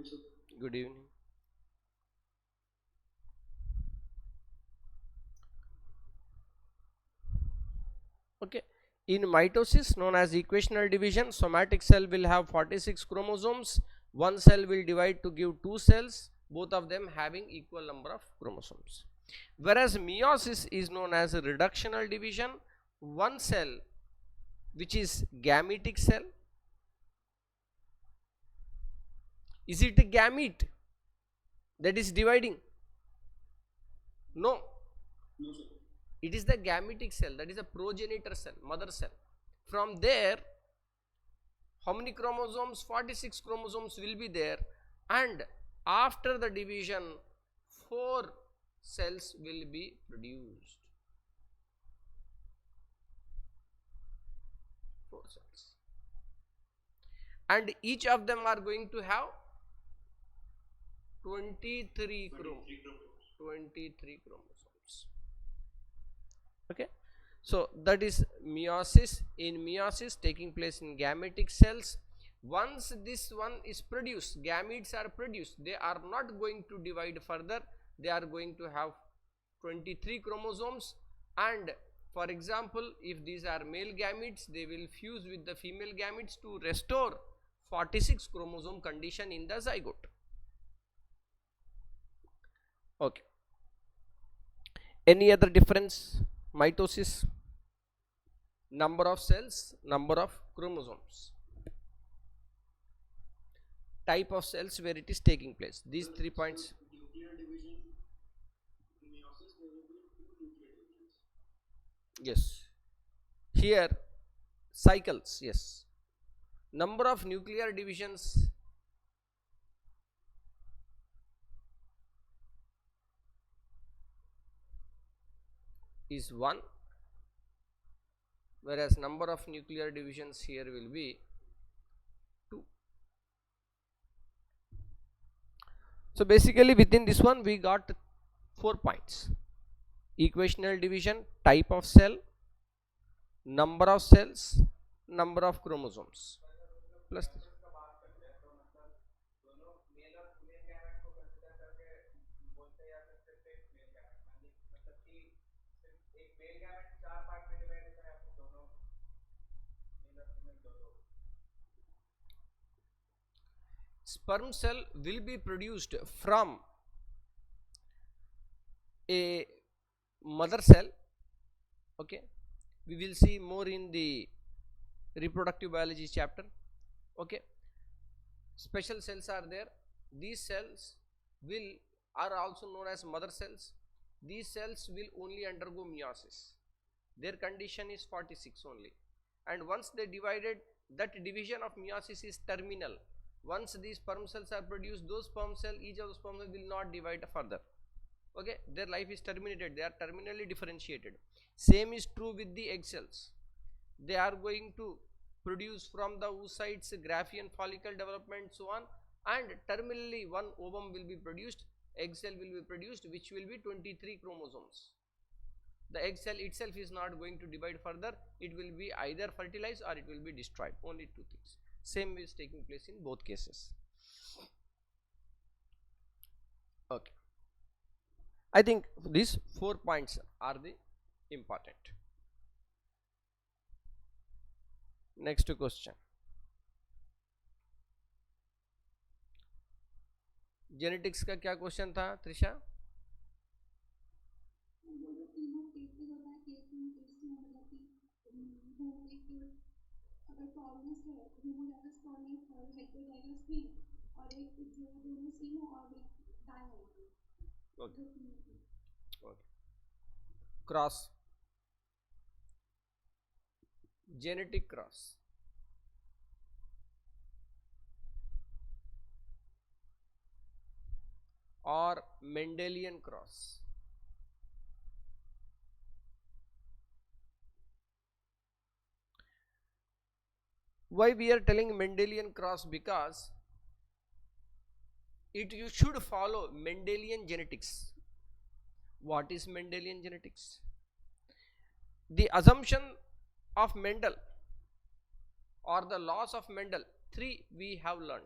sir. Good evening. Okay. In mitosis, known as equational division, somatic cell will have 46 chromosomes. One cell will divide to give two cells, both of them having equal number of chromosomes. Whereas meiosis is known as a reductional division. One cell, which is gametic cell, is it a gamete that is dividing? No, No, sir. it is the gametic cell, that is a progenitor cell, mother cell. From there, how many chromosomes? 46 chromosomes will be there, and after the division 4 cells will be produced. 4 cells, and each of them are going to have 23 chromosomes. Okay, so that is meiosis. In meiosis taking place in gametic cells, once this one is produced, gametes are produced, they are not going to divide further, they are going to have 23 chromosomes. And for example, if these are male gametes, they will fuse with the female gametes to restore 46 chromosome condition in the zygote. Okay, any other difference? Mitosis, number of cells, number of chromosomes, type of cells where it is taking place. These 3 points. Nuclear division in meiosis, there will be two nuclear divisions. Yes, here cycles. Yes, number of nuclear divisions is 1, whereas number of nuclear divisions here will be 2. So basically within this one we got 4 points: equational division, type of cell, number of cells, number of chromosomes, plus this. Sperm cell will be produced from a mother cell. Okay, we will see more in the reproductive biology chapter. Okay, special cells are there. These cells will are also known as mother cells. These cells will only undergo meiosis. Their condition is 46 only, and once they divided, that division of meiosis is terminal. Once these sperm cells are produced, those sperm cell, each of the sperm cell will not divide further. Okay, their life is terminated, they are terminally differentiated. Same is true with the egg cells. They are going to produce from the oocytes, Graafian follicle development, so on, and terminally one ovum will be produced, egg cell will be produced, which will be 23 chromosomes. The egg cell itself is not going to divide further, it will be either fertilized or it will be destroyed. Only two things. Same is taking place in both cases. Okay, I think these 4 points are the important. Next question. Genetics का क्या question था Trisha? Cross, genetic cross. और Mendelian cross. Why we are telling Mendelian cross? Because you should follow Mendelian genetics. What is Mendelian genetics? The assumption of Mendel or the laws of Mendel, 3 we have learnt.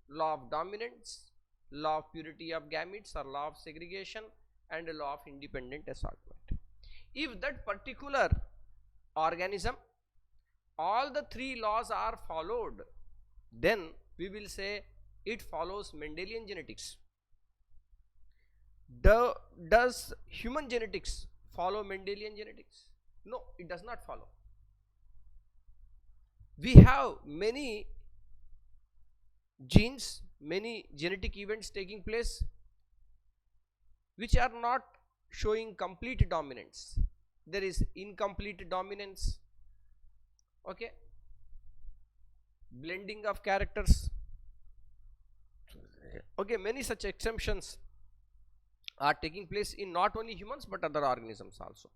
law of dominance, law of purity of gametes or law of segregation, and a law of independent assortment. If that particular organism, all the three laws are followed, then we will say it follows Mendelian genetics. Does human genetics follow Mendelian genetics? No, it does not follow. We have many genes, many genetic events taking place which are not showing complete dominance. There is incomplete dominance, okay, blending of characters, okay, many such exemptions are taking place in not only humans but other organisms also.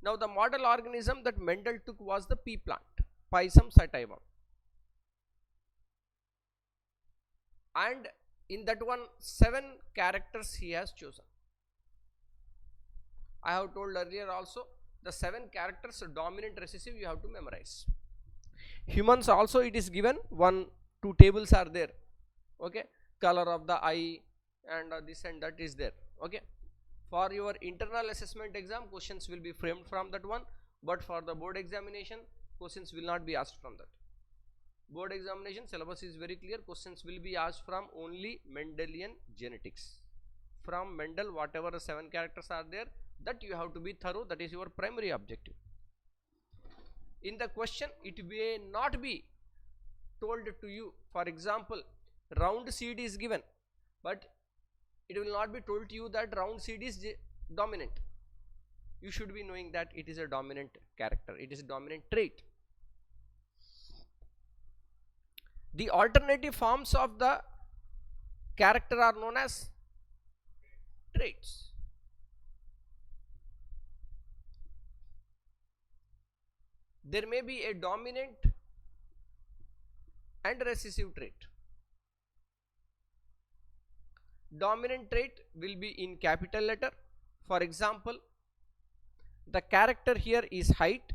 Now the model organism that Mendel took was the pea plant, Pisum sativum, and in that one 7 characters he has chosen. I have told earlier also, the 7 characters dominant, recessive you have to memorize. Humans also it is given, 1-2 tables are there, okay, color of the eye and this and that is there, okay. For your internal assessment exam, questions will be framed from that one, but for the board examination, questions will not be asked from that. Board examination syllabus is very clear, questions will be asked from only Mendelian genetics. From Mendel, whatever 7 characters are there, that you have to be thorough, that is your primary objective. In the question, it may not be told to you, for example, round seed is given, but it will not be told to you that round seed is dominant. You should be knowing that it is a dominant character, it is a dominant trait. The alternative forms of the character are known as traits. There may be a dominant and recessive trait. Dominant trait will be in capital letter. For example, the character here is height.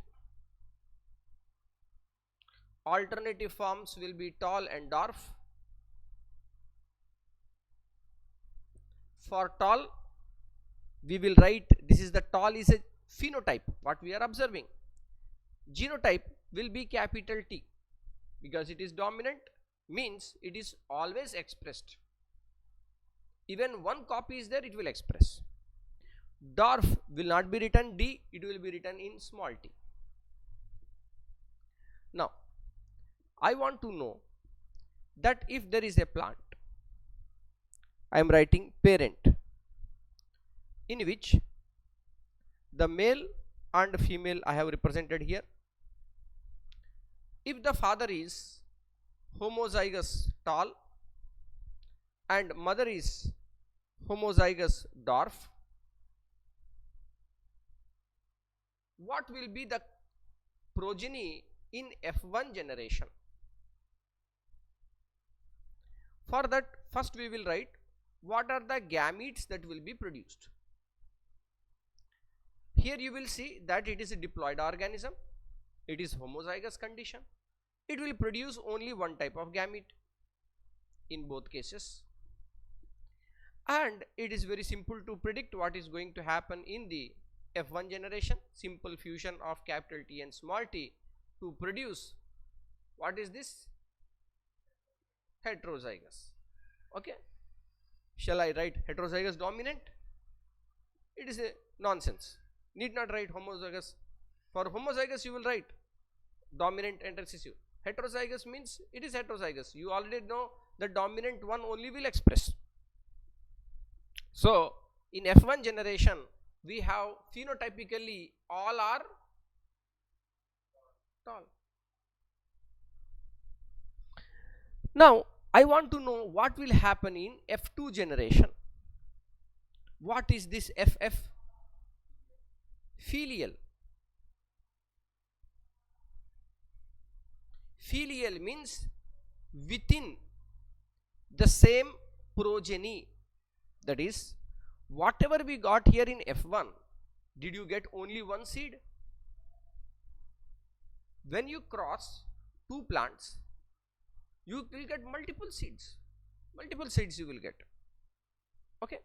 Alternative forms will be tall and dwarf. For tall, we will write, this is the tall is a phenotype, what we are observing. Genotype will be capital T, because it is dominant, means it is always expressed. Even one copy is there, it will express. Dwarf will not be written D, it will be written in small t. Now, I want to know that if there is a plant, I am writing parent, in which the male and female I have represented here. If the father is homozygous tall and mother is homozygous dwarf, what will be the progeny in F1 generation? For that, first we will write what are the gametes that will be produced. Here you will see that it is a diploid organism, it is homozygous condition, it will produce only one type of gamete in both cases, and it is very simple to predict what is going to happen in the F1 generation. Simple fusion of capital T and small t to produce, what is this? Heterozygous. Okay, shall I write heterozygous dominant? It is a nonsense, need not write homozygous. For homozygous you will write dominant and recessive. Heterozygous means it is heterozygous, you already know the dominant one only will express. So in F1 generation we have phenotypically all are tall. Now I want to know what will happen in F2 generation. What is this FF? Filial. Filial means within the same progeny, that is whatever we got here in F1, did you get only one seed? When you cross two plants, you will get multiple seeds. multiple seeds you will get. Okay,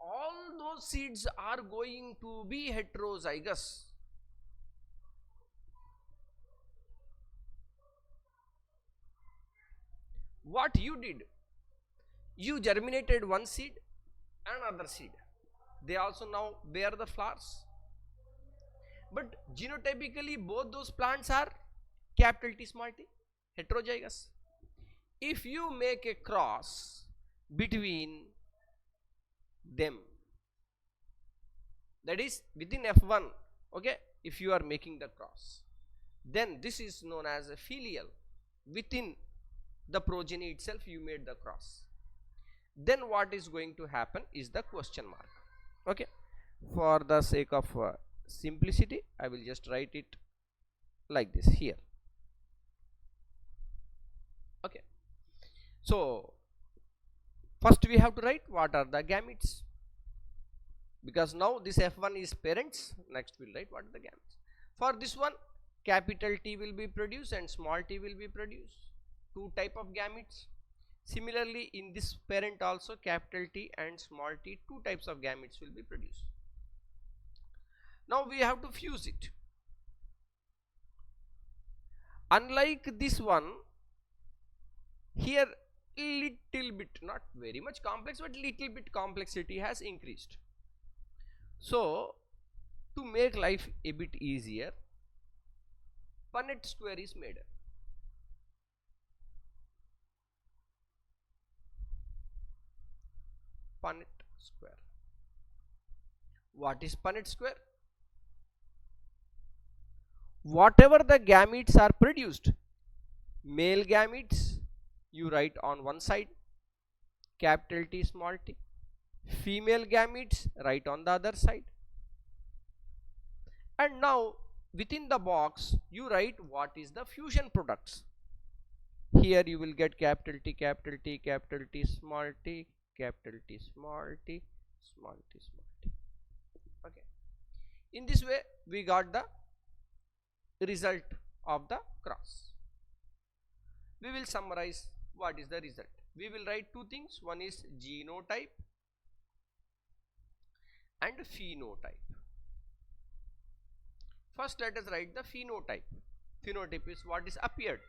all those seeds are going to be heterozygous. What you did, you germinated one seed and another seed, they also now bear the flowers, but genotypically both those plants are capital T small t, heterozygous. If you make a cross between them, that is within F1, okay, if you are making the cross, then this is known as a filial. Within the progeny itself you made the cross. Then what is going to happen is the question mark. Okay, for the sake of simplicity, I will just write it like this here. Okay, so first we have to write what are the gametes, because now this F1 is parents. Next we'll write what are the gametes. For this one, capital T will be produced and small t will be produced, two type of gametes. Similarly, in this parent also, capital T and small t, two types of gametes will be produced. Now we have to fuse it. Unlike this one, here little bit, not very much complex, but little bit complexity has increased. So to make life a bit easier, Punnett square is made. Punnett square. What is Punnett square? Whatever the gametes are produced, male gametes you write on one side, capital T small t, female gametes write on the other side, and now within the box you write what is the fusion products. Here you will get capital T, capital T, capital T small t, capital T small t, small t small t. Okay, in this way we got the result of the cross. We will summarize what is the result. We will write two things, one is genotype and phenotype. First let us write the phenotype. Phenotype is what is appeared.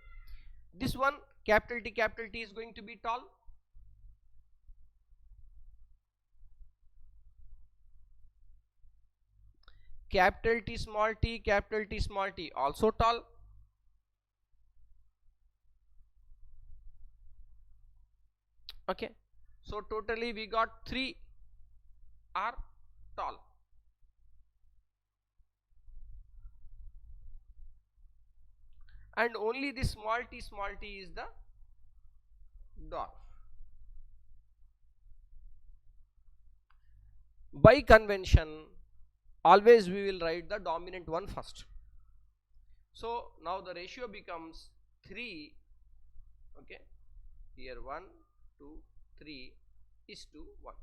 This one, capital T is going to be tall. Capital T small t also tall. Okay, so totally we got 3 are tall. And only the small t is the dwarf. By convention, always we will write the dominant one first. So now the ratio becomes 3. Okay, here 1, 2, 3 is to 1.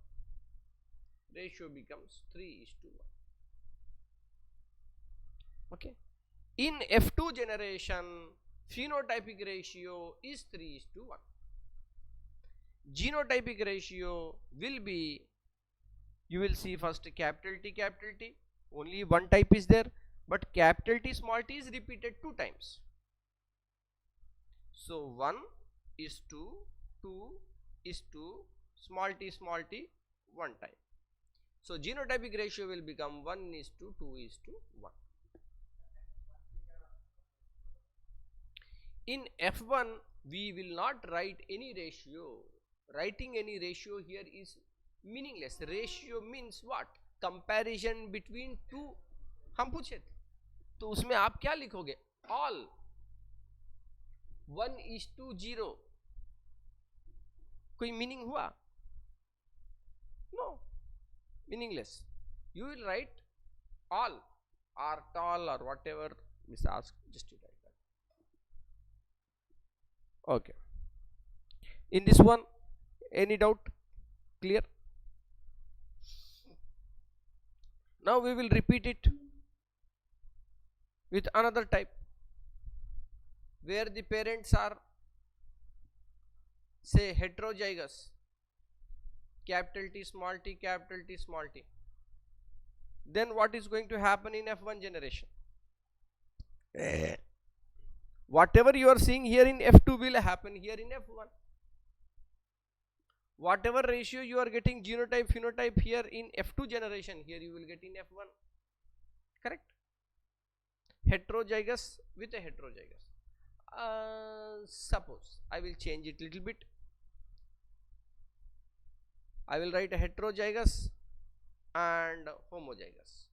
Ratio becomes 3 is to 1. Okay, in F2 generation, phenotypic ratio is 3 is to 1. Genotypic ratio will be, you will see first capital T, only one type is there, but capital T small t is repeated 2 times. So 1 is to 2 is to small t 1 time. So genotypic ratio will become 1 is to 2 is to 1. In F1 we will not write any ratio. Writing any ratio here is meaningless. Ratio means what? Comparison between two. हम पूछे तो उसमें आप क्या लिखोगे? All 1:0. कोई meaning हुआ? No, meaningless. You will write all or tall or whatever Miss asked, just you write that. Okay, in this one any doubt? Clear? Now we will repeat it with another type where the parents are say heterozygous, capital T small t, capital T small t, then what is going to happen in F1 generation? Whatever you are seeing here in F2 will happen here in F1. Whatever ratio you are getting genotype phenotype here in F2 generation, here you will get in F1. Correct? Heterozygous with a heterozygous. Suppose I will change it little bit. I will write a heterozygous and homozygous.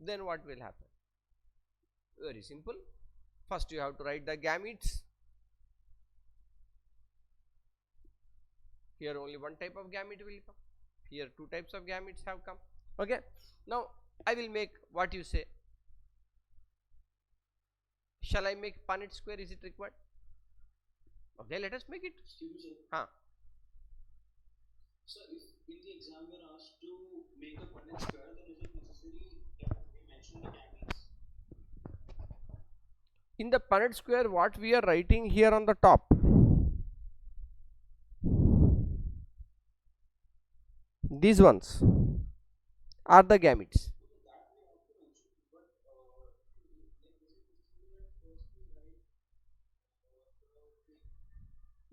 Then what will happen? Very simple. First you have to write the gametes. Here only one type of gamete will come. Here two types of gametes have come. Okay. Now I will make what you say. Shall I make Punnett square? Is it required? Okay, let us make it. Excuse me, sir. Huh. So if in the exam we are asked to make a Punnett square, then is it necessary that we mention the gametes? In the Punnett square, what we are writing here on the top, these ones are the gametes.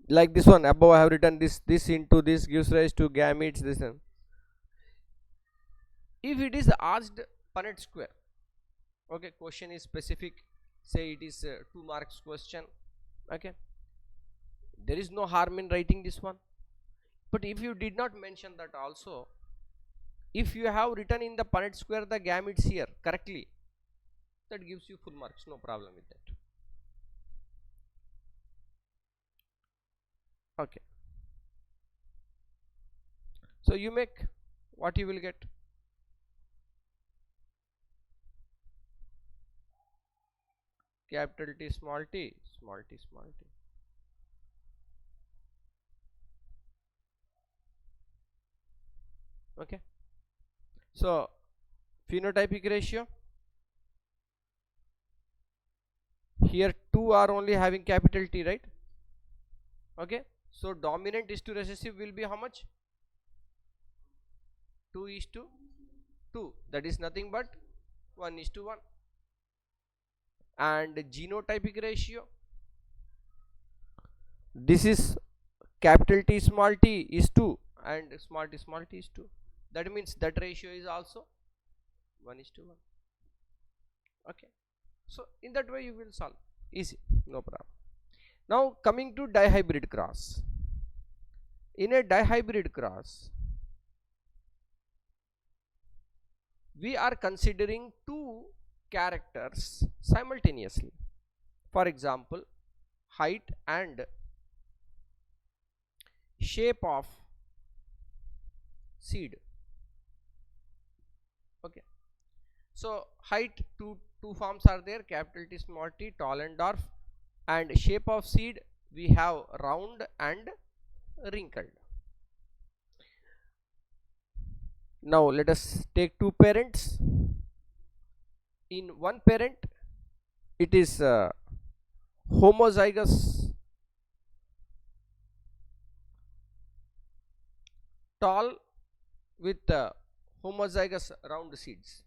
Like this one above I have written this into this gives rise to gametes, this one. If it is asked Punnett square, okay, question is specific, say it is 2 marks question, okay, there is no harm in writing this one. But if you did not mention that also, if you have written in the Punnett square the gametes here correctly, that gives you full marks, no problem with that. Okay, so you make what you will get. Capital T small t, small t small t. Okay, so phenotypic ratio, here 2 are only having capital T, right? Okay, so dominant is to recessive will be how much? 2:2, that is nothing but 1:1. And genotypic ratio, this is capital T small t is 2 and small t is 2. That means that ratio is also 1:1. Okay, so in that way you will solve, easy, no problem. Now coming to dihybrid cross. In a dihybrid cross, we are considering two characters simultaneously. For example, height and shape of seed. Okay, so height, two forms are there, capital T small t, tall and dwarf, and shape of seed we have round and wrinkled. Now let us take two parents. In one parent it is homozygous tall with homozygous round seeds,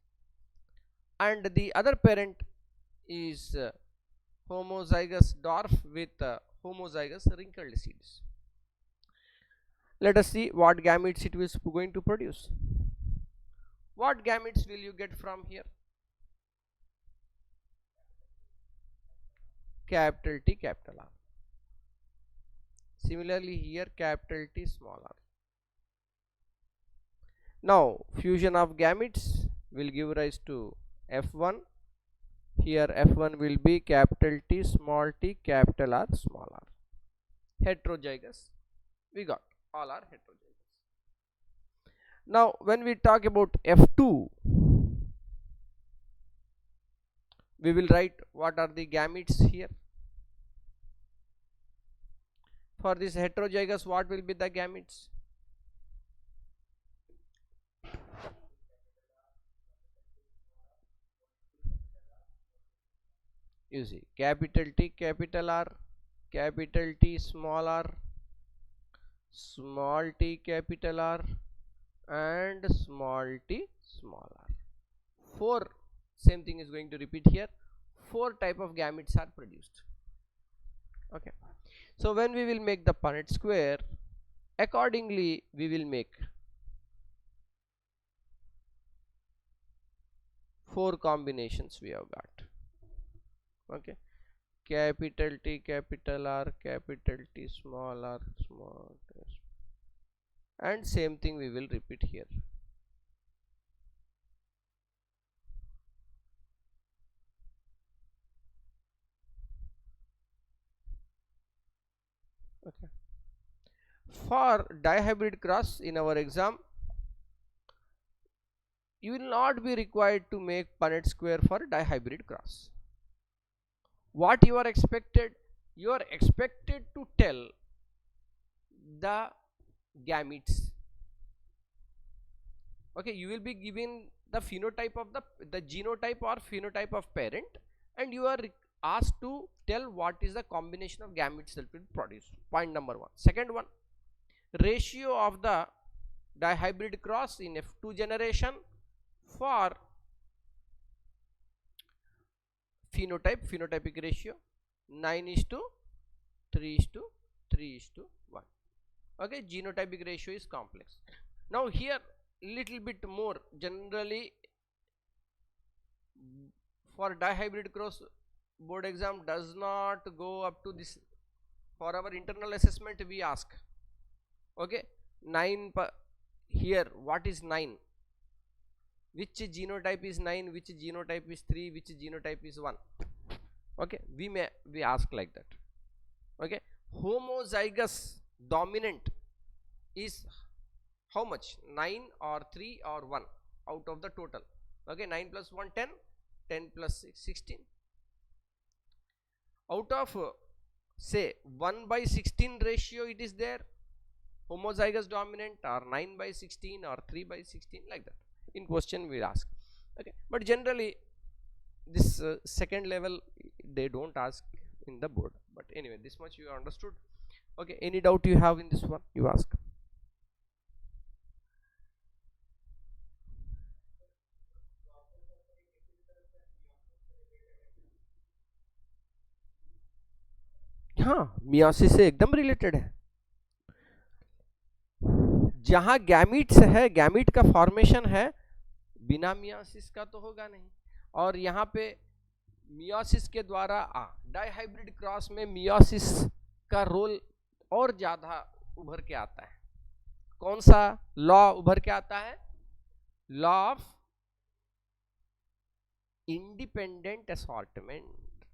and the other parent is homozygous dwarf with homozygous wrinkled seeds. Let us see what gametes it is going to produce. What gametes will you get from here? Capital T capital R. Similarly here capital T small r. Now fusion of gametes will give rise to F1. Here F1 will be capital T small t capital R small r. Heterozygous, we got all are heterozygous. Now when we talk about F2, we will write what are the gametes here. For this heterozygous, what will be the gametes? You see, capital T capital R capital T small r, small t capital R, and small t small r. 4, same thing is going to repeat here. 4 type of gametes are produced. Okay, so when we will make the Punnett square, accordingly we will make 4 combinations we have got. Okay, capital T capital R, capital T small r, small t, and same thing we will repeat here. Okay, for dihybrid cross in our exam, you will not be required to make Punnett square for dihybrid cross. What you are expected? You are expected to tell the gametes. Okay, you will be given the phenotype of the genotype or phenotype of parent, and you are asked to tell what is the combination of gametes that will produce. Point number 1. Second one, ratio of the dihybrid cross in F2 generation for phenotypic ratio 9:3:3:1. Okay, genotypic ratio is complex. Now here little bit more generally for dihybrid cross, board exam does not go up to this. For our internal assessment we ask, okay, 9 here what is 9, which genotype is 9, which genotype is 3, which genotype is 1. Okay, we ask like that. Okay, homozygous dominant is how much? 9 or 3 or 1 out of the total. Okay, 9 plus 1 10, 10 plus 6 16. Out of say 1/16 ratio it is there, homozygous dominant, or 9/16 or 3/16, like that. In question we ask. Okay, but generally this second level they don't ask in the board, but anyway this much you understood. Okay, any doubt you have in this one, you ask. हाँ, meiosis से एकदम related है. जहां gametes है, gamete का formation है, बिना meiosis का तो होगा नहीं. और यहाँ पे मियोसिस के द्वारा डाइहाइब्रिड क्रॉस में मियोसिस का रोल और ज्यादा उभर के आता है. कौन सा लॉ उभर के आता है? Law of independent assortment.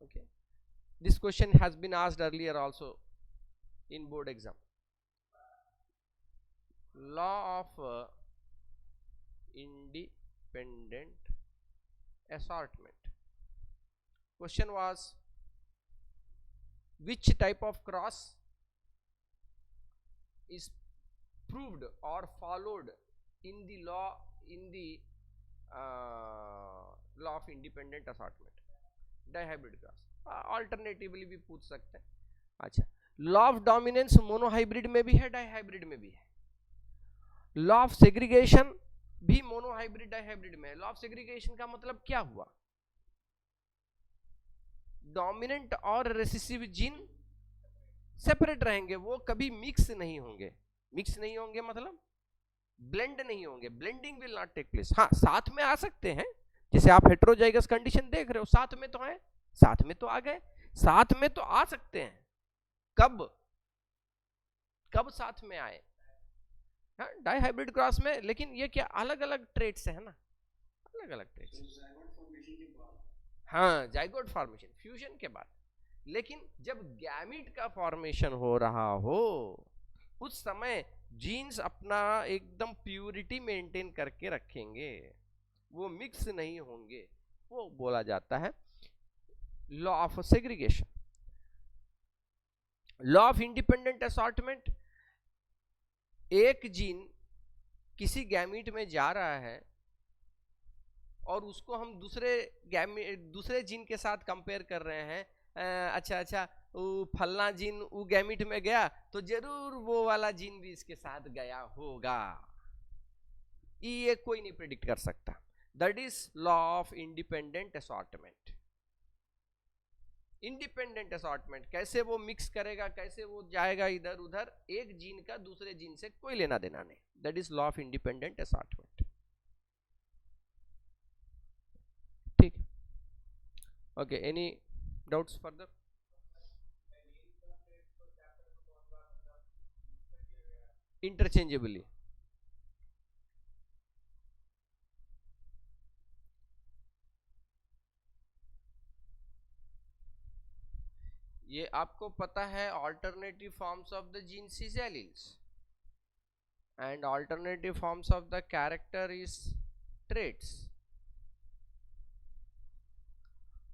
Okay, this question has been asked earlier also in board exam. Law of independent assortment. Question was, which type of cross is proved or followed in the law law of independent assortment? Dihybrid cross. Alternatively भी पूछ सकते हैं. अच्छा, law of dominance monohybrid में भी है, dihybrid में भी है. लॉ ऑफ सेग्रीगेशन भी मोनोहाइब्रिड डाइहाइब्रिड में है. लॉ ऑफ सेग्रीगेशन का मतलब क्या हुआ? डोमिनेंट और रेसेसिव जीन सेपरेट रहेंगे, वो कभी मिक्स नहीं होंगे. मिक्स नहीं होंगे मतलब ब्लेंड नहीं होंगे. Blending will not take place. हाँ, साथ में आ सकते हैं. जैसे आप हेट्रोजाइगस कंडीशन देख रहे हो, साथ में तो है, साथ में तो आ गए, साथ में तो आ सकते हैं. कब कब साथ में आए? हाँ, डाइहाइब्रिड क्रॉस में. लेकिन ये क्या अलग अलग ट्रेट्स है ना, अलग अलग ट्रेट्स. हाँ, जाइगोट फॉर्मेशन फ्यूजन के बाद. लेकिन जब गैमीट का फॉर्मेशन हो रहा हो उस समय जीन्स अपना एकदम प्यूरिटी मेंटेन करके रखेंगे, वो मिक्स नहीं होंगे. वो बोला जाता है law of segregation. Law of independent assortment, एक जीन किसी गैमीट में जा रहा है और उसको हम दूसरे जीन के साथ कंपेयर कर रहे हैं, अच्छा अच्छा, वो फलना जीन वो गैमिट में गया तो जरूर वो वाला जीन भी इसके साथ गया होगा। ये कोई नहीं प्रिडिक्ट कर सकता। That is law of independent assortment. Independent assortment, कैसे वो मिक्स करेगा, कैसे वो जाएगा इधर उधर, एक जीन का दूसरे जीन से कोई लेना देना नहीं। That is law of independent assortment. ठीक, okay, any doubts further? Interchangeably. ये आपको पता है alternative forms of the genes is alleles and alternative forms of the character is traits.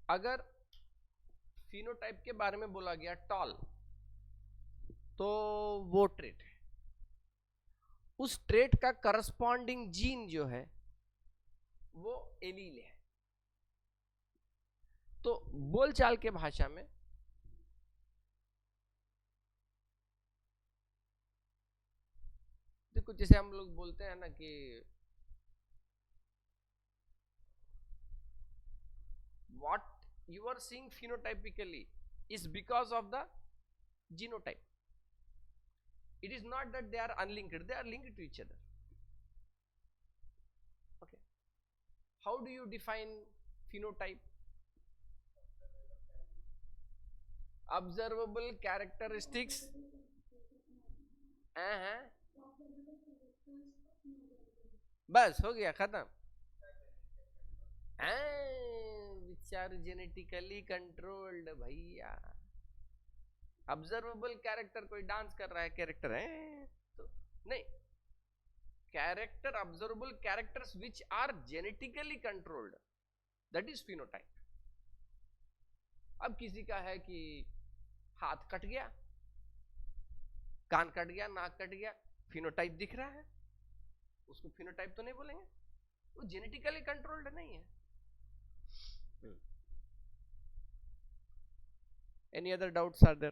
अगर फिनोटाइप के बारे में बोला गया टॉल, तो वो ट्रेट है। उस ट्रेट का करस्पॉन्डिंग जीन जो है वो एलील है। तो बोलचाल के भाषा में देखो, जैसे हम लोग बोलते हैं ना कि what you are seeing phenotypically is because of the genotype. It is not that they are unlinked, they are linked to each other. Okay, how do you define phenotype? Observable characteristics. बस हो गया, खत्म। विचार genetically controlled भैया। Observable character, कोई dance कर रहा है कैरेक्टर है तो नहीं, character, observable characters which are genetically controlled, that is phenotype. अब किसी का है कि हाथ कट गया, कान कट गया, नाक कट गया, फिनोटाइप दिख रहा है, उसको फिनोटाइप तो नहीं बोलेंगे, वो जेनेटिकली कंट्रोल्ड नहीं है। Any other doubts are there?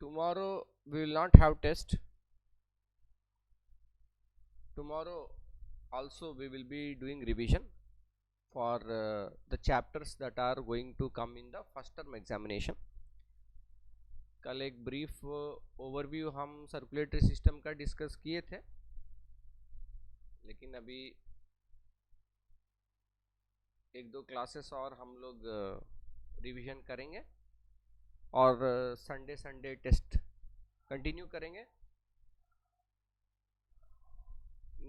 Tomorrow we will not have test. Tomorrow also we will be doing revision for the chapters that are going to come in the first term examination. कल एक brief overview हम circulatory system का discuss किए थे, लेकिन अभी एक दो क्लासेस और हम लोग रिवीजन करेंगे और संडे संडे टेस्ट कंटिन्यू करेंगे।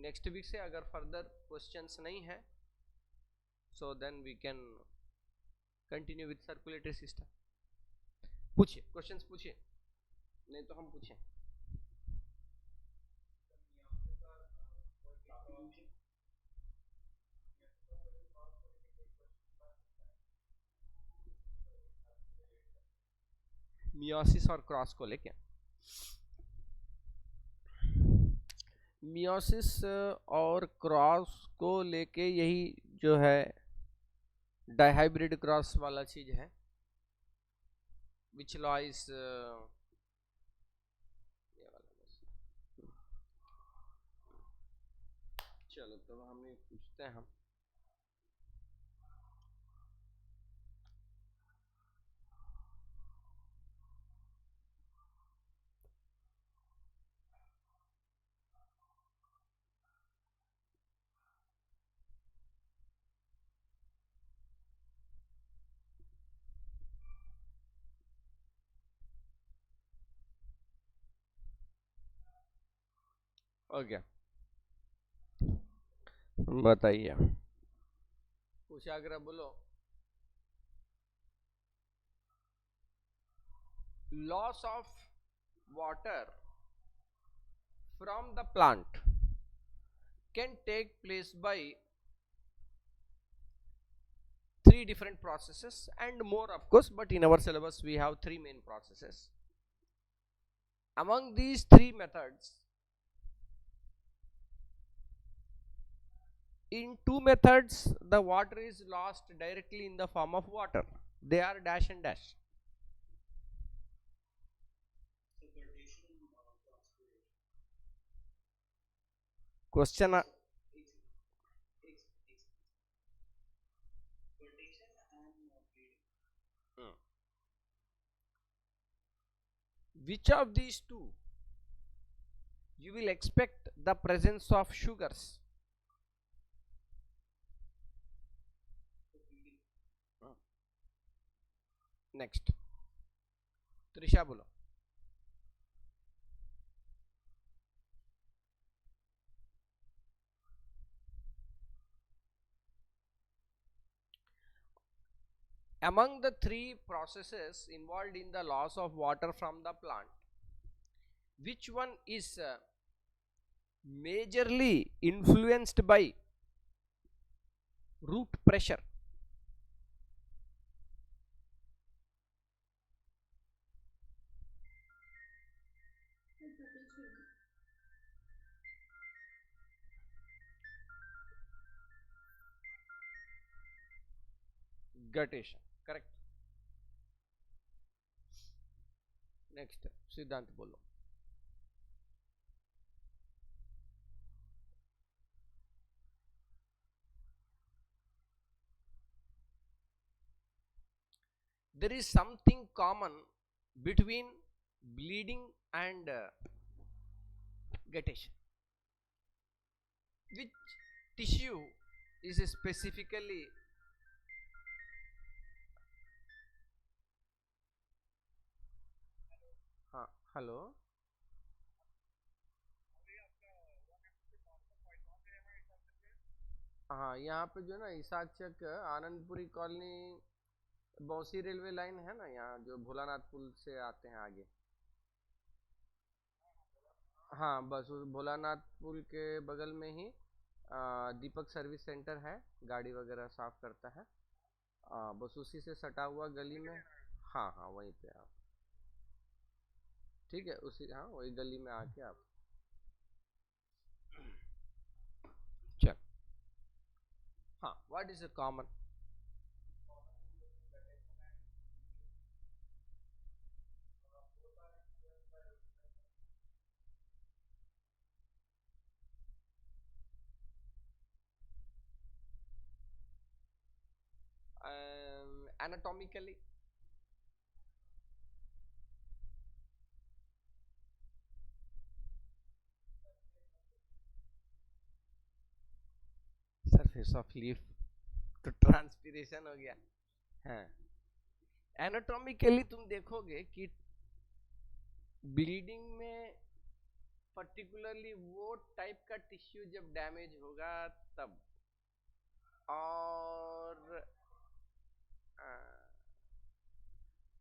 नेक्स्ट वीक से अगर फर्दर क्वेश्चंस नहीं है so then we can continue with circulatory system. पूछिए, क्वेश्चंस पूछिए, नहीं तो हम पूछें। मियोसिस और क्रॉस को लेके, मियोसिस और क्रॉस को लेके यही जो है डाइहाइब्रिड क्रॉस वाला चीज है, विच लॉ इज चलो तो हमें पूछते हैं हम। ओके, बताइए, कुशाग्र बोलो। Loss of water from the plant can take place by 3 different processes and more of course, but in our syllabus we have 3 main processes. Among these 3 methods, in 2 methods the water is lost directly in the form of water. They are dash and dash. Question which of these two you will expect the presence of sugars? Next, Trisha बोलो. Among the 3 processes involved in the loss of water from the plant, which one is majorly influenced by root pressure? Guttation, correct. Next, Siddhant बोलो. There is something common between bleeding and guttation. Which tissue is specifically hello. हाँ, यहाँ पे जो ना Isaac चक Anandpuri colony बौसी railway line है ना, यहाँ जो भोलानाथ पुल से आते हैं आगे. हाँ, बस उस भोलानाथ पुल के बगल में ही दीपक सर्विस सेंटर है, गाड़ी वगैरह साफ करता है. बस उसी से सटा हुआ गली में. हाँ हाँ, वहीं पे आप. ठीक है, उसी हाँ वही गली में आके आप. चल. हाँ, what is a common? Anatomically, surface of leaf तो ट्रांसपिरेशन हो गया. हाँ, एनाटॉमिकली तुम देखोगे कि ब्लीडिंग में पर्टिकुलरली वो टाइप का टिश्यू जब डैमेज होगा तब,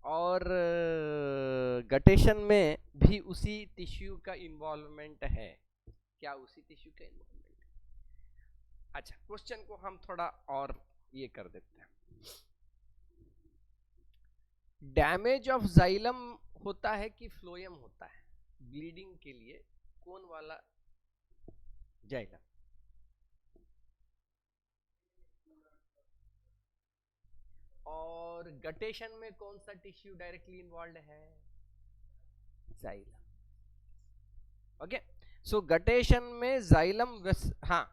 और गटेशन में भी उसी टिश्यू का इन्वॉल्वमेंट है. क्या उसी टिश्यू का इन्वॉल्वमेंट है? अच्छा, क्वेश्चन को हम थोड़ा और ये कर देते हैं. डैमेज ऑफ जाइलम होता है कि फ्लोएम होता है ब्लीडिंग के लिए? कौन वाला? जाइलम. और गटेशन में कौन सा टिश्यू डायरेक्टली इन्वॉल्व है? जाइलम. ओके, सो गटेशन में जाइलम हाँ.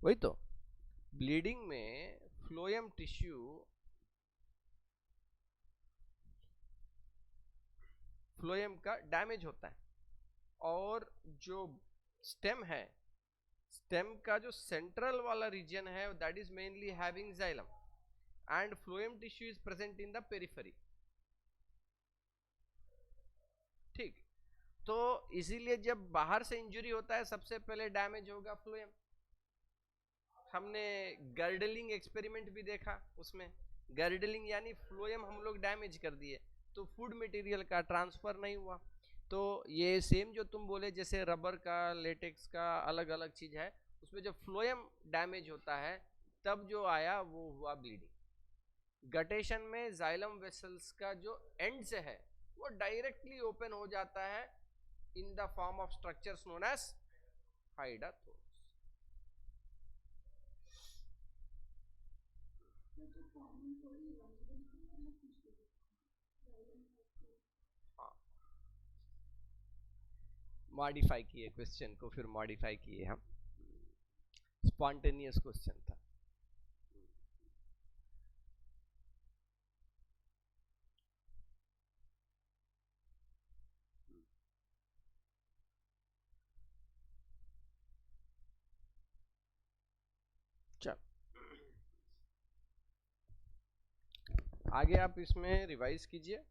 वही तो, ब्लीडिंग में फ्लोएम टिश्यू, फ्लोएम का डैमेज होता है, और जो स्टेम है, स्टेम का जो सेंट्रल वाला रीजन है that is mainly having xylem, and phloem tissue is present in the periphery. ठीक, तो इसीलिए जब बाहर से इंजरी होता है सबसे पहले डैमेज होगा फ्लोएम। हमने गर्डलिंग एक्सपेरिमेंट भी देखा, उसमें गर्डलिंग यानी फ्लोएम हम लोग डैमेज कर दिए तो फूड मटेरियल का ट्रांसफर नहीं हुआ। तो ये सेम जो तुम बोले जैसे रबर का, लेटेक्स का अलग अलग चीज है, उसमें जब फ्लोएम डैमेज होता है तब जो आया वो हुआ ब्लीडिंग। गटेशन में जाइलम वेसल्स का जो एंड से है वो डायरेक्टली ओपन हो जाता है in the form of structures known as hydathodes. Modify किए क्वेश्चन को, फिर मॉडिफाई किए हम, स्पॉन्टेनियस क्वेश्चन था। चल आगे आप इसमें रिवाइज कीजिए।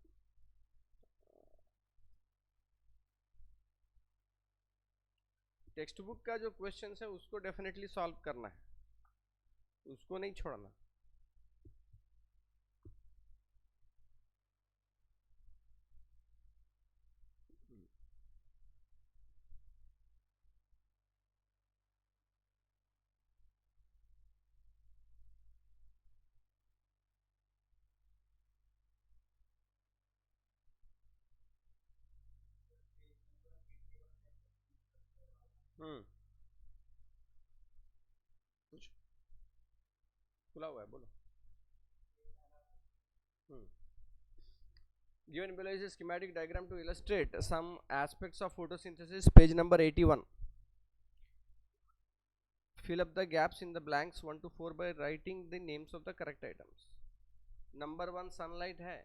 टेक्स्ट बुक का जो क्वेश्चन है उसको डेफिनेटली सॉल्व करना है, उसको नहीं छोड़ना। कुछ खुला हुआ है, बोलो। Given below is a schematic diagram to illustrate some aspects of photosynthesis, page number 81. Fill up the gaps in the blanks 1 to 4 by writing the names of the correct items. Number 1 sunlight है,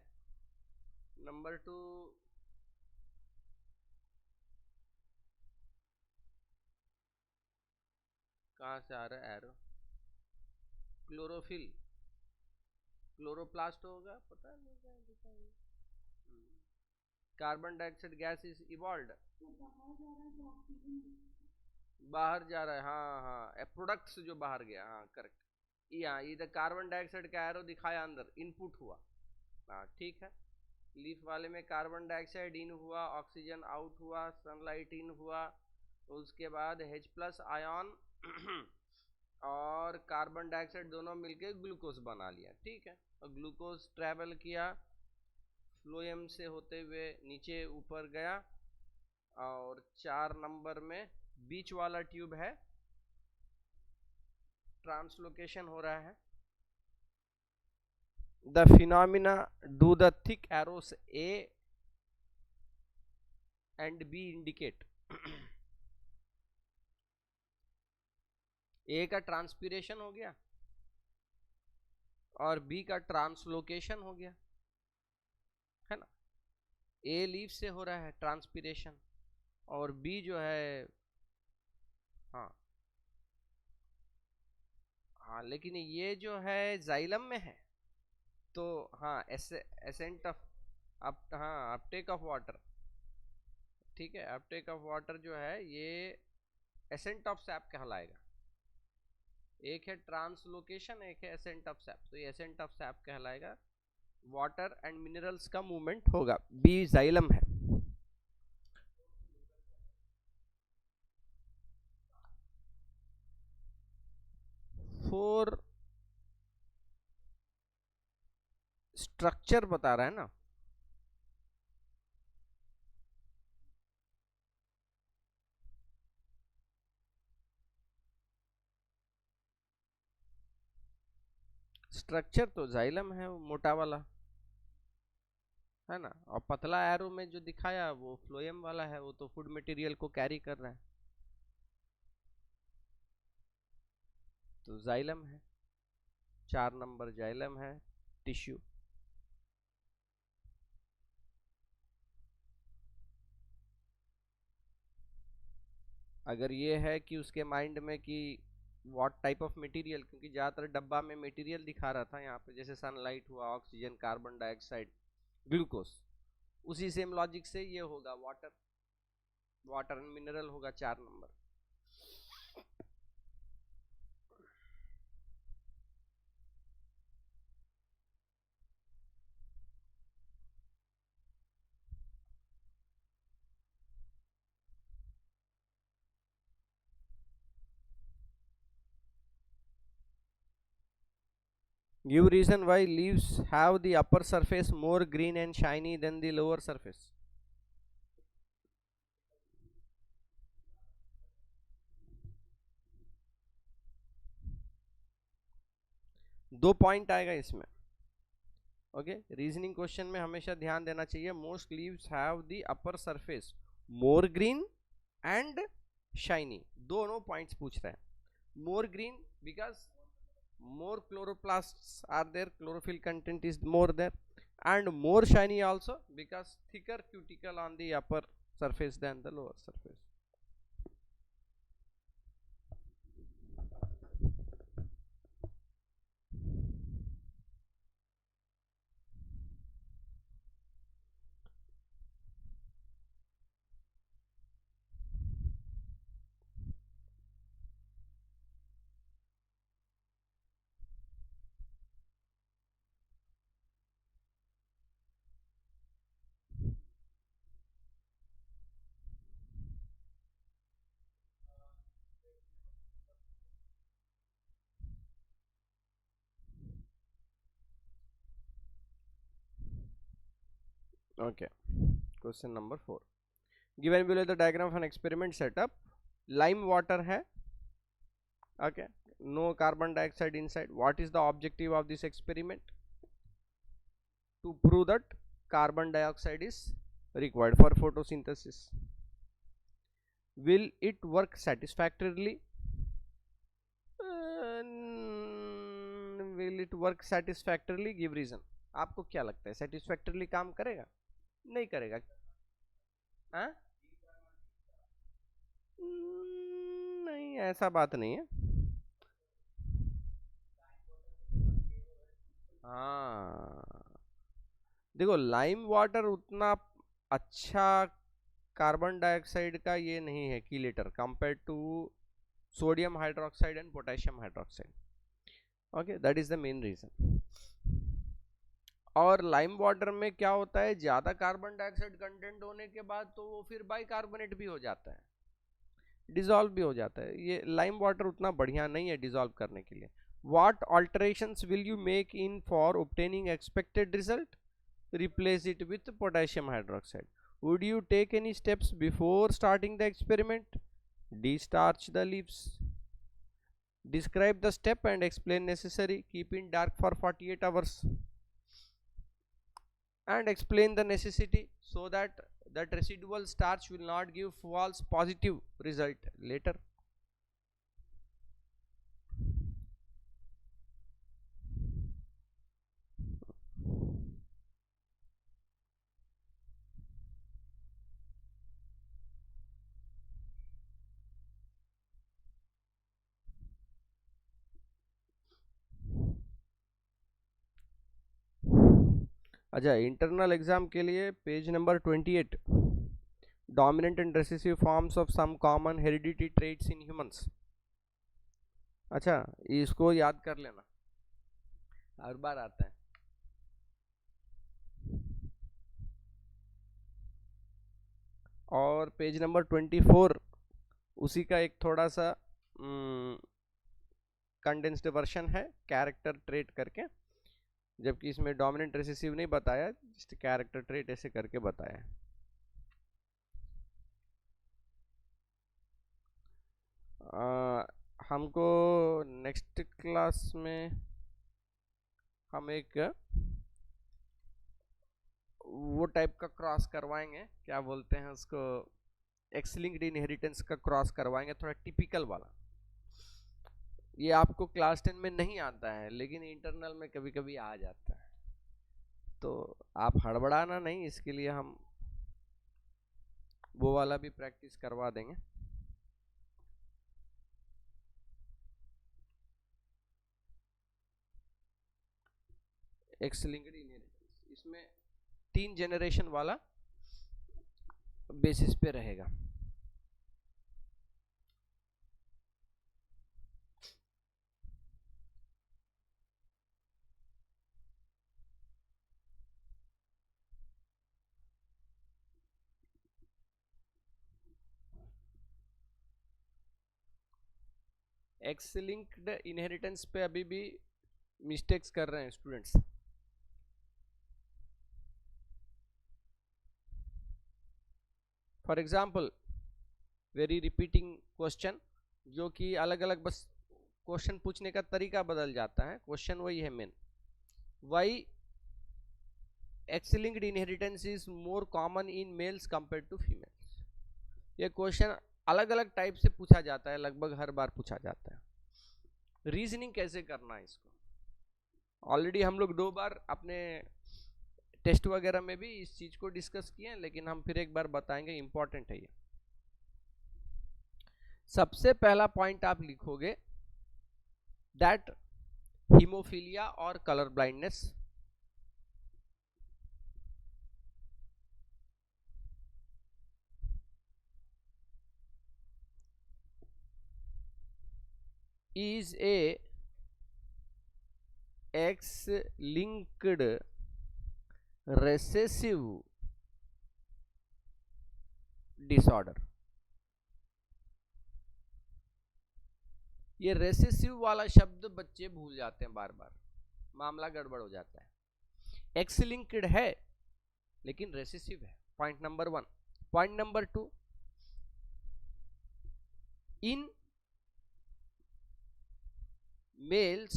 number 2 कहाँ से आ रहा है arrow, chlorophyll, chloroplast होगा, पता नहीं क्या दिखा है। Carbon dioxide gas is evolved, बाहर जा रहा है, हाँ हाँ, प्रोडक्ट्स जो बाहर गया, हाँ करेक्ट। यहाँ इधर कार्बन डाइऑक्साइड का एरो दिखाया, अंदर इनपुट हुआ, हाँ ठीक है। लीफ वाले में कार्बन डाइऑक्साइड इन हुआ, ऑक्सीजन आउट हुआ, सनलाइट इन हुआ, उसके बाद H+ आयन और कार्बन डाइऑक्साइड दोनों मिलके ग्लूकोज बना लिया, ठीक है। और ग्लूकोज ट्रैवल किया फ्लोएम से होते हुए नीचे ऊपर गया, और 4 नंबर में बीच वाला ट्यूब है, ट्रांसलोकेशन हो रहा है। The phenomena do the thick arrows A and B indicate? A का ट्रांसपिरेशन हो गया और B का ट्रांसलोकेशन हो गया, है ना। A लीफ से हो रहा है ट्रांसपिरेशन और B जो है, हाँ हाँ, लेकिन ये जो है जाइलम में है तो हाँ एसेंट ऑफ हाँ अपटेक ऑफ वाटर, ठीक है। अपटेक ऑफ वाटर जो है ये एसेंट ऑफ सैप कहलाएगा। एक है ट्रांसलोकेशन, एक है एसेंट ऑफ सैप, तो ये एसेंट ऑफ सैप कहलाएगा। वाटर एंड मिनरल्स का मूवमेंट होगा, बी जाइलम है। फोर स्ट्रक्चर बता रहा है ना, स्ट्रक्चर तो जाइलम है, वो मोटा वाला है ना, और पतला एरो में जो दिखाया वो फ्लोएम वाला है, वो तो फूड मटेरियल को कैरी कर रहा है, तो जाइलम है। 4 नंबर जाइलम है, टिश्यू। अगर ये है कि उसके माइंड में कि व्हाट टाइप ऑफ मटेरियल, क्योंकि ज़्यादातर डब्बा में मटेरियल दिखा रहा था, यहाँ पे जैसे सनलाइट हुआ, ऑक्सीजन, कार्बन डाइऑक्साइड, ग्लूकोज, उसी सेम लॉजिक से ये होगा वाटर। वाटर एंड मिनरल होगा 4 number. Give reason why leaves have the upper surface more green and shiny than the lower surface. दो पॉइंट आएगा इसमें। ओके, रीजनिंग क्वेश्चन में हमेशा ध्यान देना चाहिए। Most leaves have the upper surface more green and shiny, दोनों points पूछ रहे हैं। मोर green because more chloroplasts are there, chlorophyll content is more there, and more shiny also because thicker cuticle on the upper surface than the lower surface. Okay, question number 4. Given below the diagram of an experiment setup, lime water hai, okay, no carbon dioxide inside. What is the objective of this experiment? To prove that carbon dioxide is required for photosynthesis. Will it work satisfactorily? Will it work satisfactorily? Give reason. आपको क्या लगता है, satisfactorily काम करेगा? नहीं करेगा। हाँ? नहीं, ऐसा बात नहीं है। हाँ, देखो लाइम वाटर उतना अच्छा कार्बन डाइऑक्साइड का ये नहीं है कीलेटर compare to sodium hydroxide and potassium hydroxide. Okay, that is the main reason. और लाइम वाटर में क्या होता है, ज्यादा कार्बन डाइऑक्साइड कंटेंट होने के बाद तो वो फिर बाइकार्बोनेट भी हो जाता है, डिजॉल्व भी हो जाता है। ये लाइम वाटर उतना बढ़िया नहीं है डिजॉल्व करने के लिए। What alterations will you make in for obtaining expected result? Replace it with potassium hydroxide. Would you take any steps before starting the experiment? Destarch the leaves. Describe the step and explain necessary. Keep in dark for 48 hours and explain the necessity so that that residual starch will not give false positive result later. अच्छा, internal exam के लिए page number 28, dominant and recessive forms of some common heredity traits in humans. अच्छा, इसको याद कर लेना, हर बार आता है। और पेज नंबर 24 उसी का एक थोड़ा सा कंडेंस्ड वर्शन है, कैरेक्टर ट्रेट करके, जबकि इसमें डोमिनेंट रिसेसिव नहीं बताया, जस्ट कैरेक्टर ट्रेट ऐसे करके बताया। हमको नेक्स्ट क्लास में हम एक वो टाइप का क्रॉस करवाएंगे, क्या बोलते हैं उसको, एक्स लिंक्ड इनहेरिटेंस का क्रॉस करवाएंगे, थोड़ा टिपिकल वाला। ये आपको क्लास 10 में नहीं आता है लेकिन इंटरनल में कभी कभी आ जाता है, तो आप हड़बड़ाना नहीं, इसके लिए हम वो वाला भी प्रैक्टिस करवा देंगे। एक्स लिंक्ड इनहेरिटेंस, इसमें 3 जनरेशन वाला बेसिस पे रहेगा। एक्स लिंक्ड इनहेरिटेंस पे अभी भी मिस्टेक्स कर रहे हैं students. For example very repeating question, जो कि अलग अलग बस क्वेश्चन पूछने का तरीका बदल जाता है, क्वेश्चन वही है main. Y X linked inheritance is more common in males compare to females. ये क्वेश्चन अलग अलग टाइप से पूछा जाता है, लगभग हर बार पूछा जाता है. रीजनिंग कैसे करना है इसको ऑलरेडी हम लोग 2 बार अपने टेस्ट वगैरह में भी इस चीज को डिस्कस किए हैं, लेकिन हम फिर एक बार बताएंगे, इंपॉर्टेंट है ये. सबसे पहला पॉइंट आप लिखोगे दैट हीमोफीलिया और colour blindness is a X-linked recessive disorder. ये रेसेसिव वाला शब्द बच्चे भूल जाते हैं बार बार, मामला गड़बड़ हो जाता है. एक्स लिंक्ड है लेकिन रेसेसिव है. Point number 1. Point number 2, in males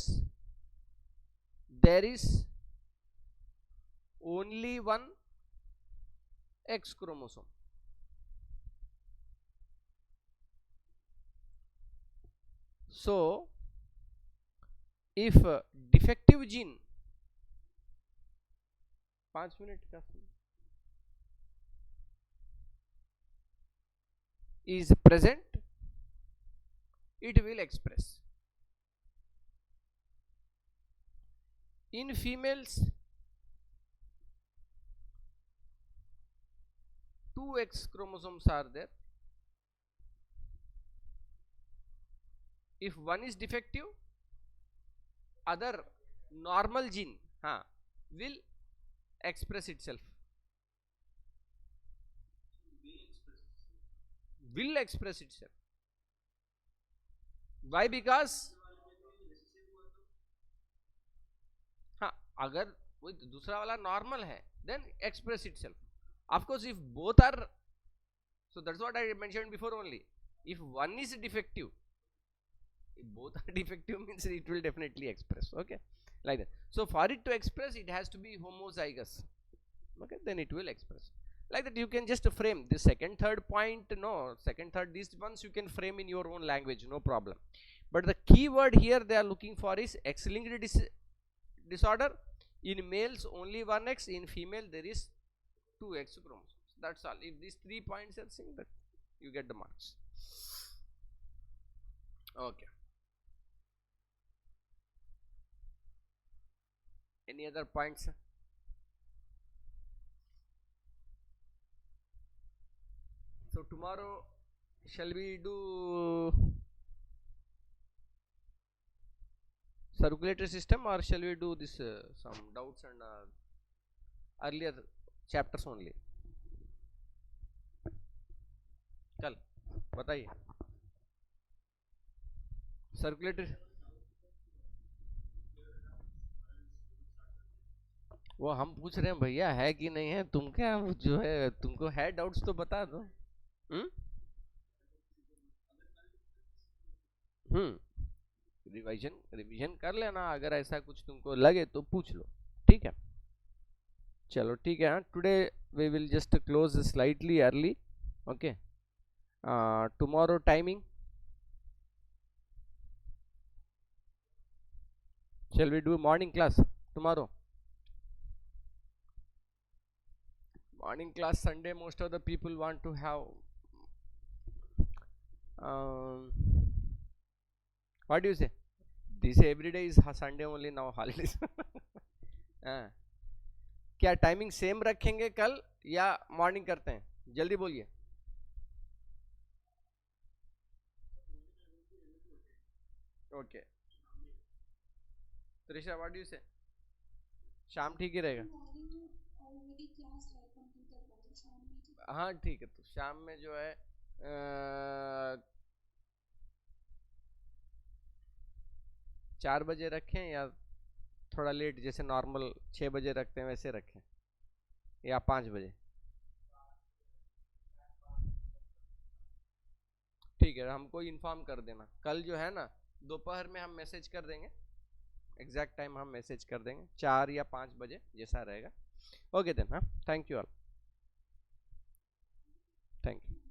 there is only one X chromosome. So if defective gene 5 minute का is present, it will express. In females 2 X chromosomes are there. If one is defective, other normal gene will express itself. Will express itself. Why? Because अगर वो दूसरा वाला normal है then express itself. Of course, if both are, so that's what I mentioned before only. If one is defective, if both are defective means it will definitely express. Okay, like that. So for it to express, it has to be homozygous. Okay, then it will express. Like that, you can just frame the second, third point. No, second, third, these ones you can frame in your own language, no problem. But the key word here they are looking for is X-linked disorder. In males only 1 X, in female there is 2 X chromosomes. That's all. If these 3 points are seen, that you get the marks. Okay. Any other points? So tomorrow shall we do circulatory system, or shall we do this some doubts and earlier chapters only? कल बताइए. Circulatory वो हम पूछ रहे हैं भैया है कि नहीं है. तुम क्या जो है, तुमको है डाउट्स तो बता दो. रिवीजन कर लेना, अगर ऐसा कुछ तुमको लगे तो पूछ लो. ठीक है, चलो ठीक है. Today we will just close slightly early. Okay, tomorrow timing, shall we do morning class tomorrow? Morning class Sunday most of the people want to have. What do you say? This every day is Sunday only now, holidays. क्या timing same रखेंगे कल या morning करते हैं? जल्दी बोलिए. Okay, Trisha what do you से? शाम ठीक ही रहेगा. हाँ ठीक है, तो शाम में जो है 4 बजे रखें या थोड़ा लेट जैसे नॉर्मल 6 बजे रखते हैं वैसे रखें, या 5 बजे? ठीक है, हमको इन्फॉर्म कर देना कल जो है ना, दोपहर में हम मैसेज कर देंगे, एग्जैक्ट टाइम हम मैसेज कर देंगे, 4 या 5 बजे जैसा रहेगा। ओके देन, हाँ, thank you all, thank you.